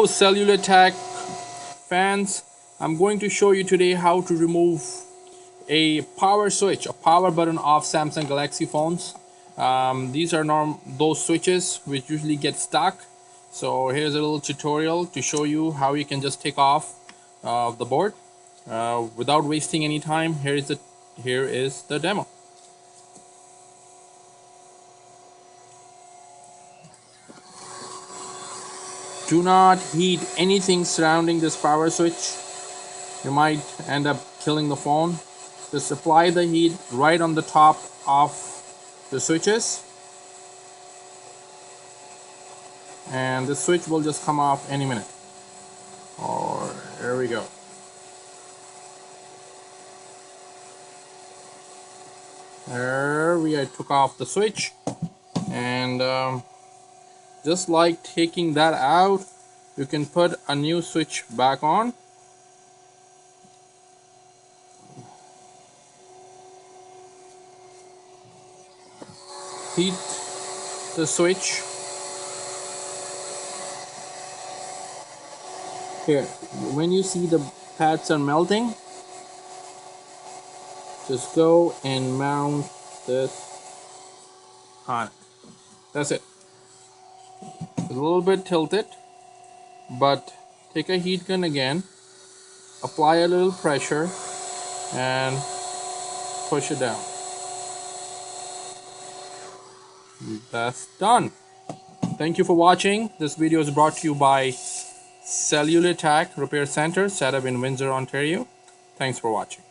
Hello CellularTech fans, I'm going to show you today how to remove a power switch, a power button off Samsung Galaxy phones. These are those switches which usually get stuck. So here's a little tutorial to show you how you can just take off the board without wasting any time. Here is the demo. Do not heat anything surrounding this power switch. You might end up killing the phone. Just apply the heat right on the top of the switches, and the switch will just come off any minute. There we go. I took off the switch, and just like taking that out, you can put a new switch back on. Heat the switch. Here, when you see the pads are melting, just go and mount this on it. That's it. It's a little bit tilted, but take a heat gun again, apply a little pressure, and push it down. That's done. Thank you for watching. This video is brought to you by Cellular Tech Repair Center, set up in Windsor, Ontario. Thanks for watching.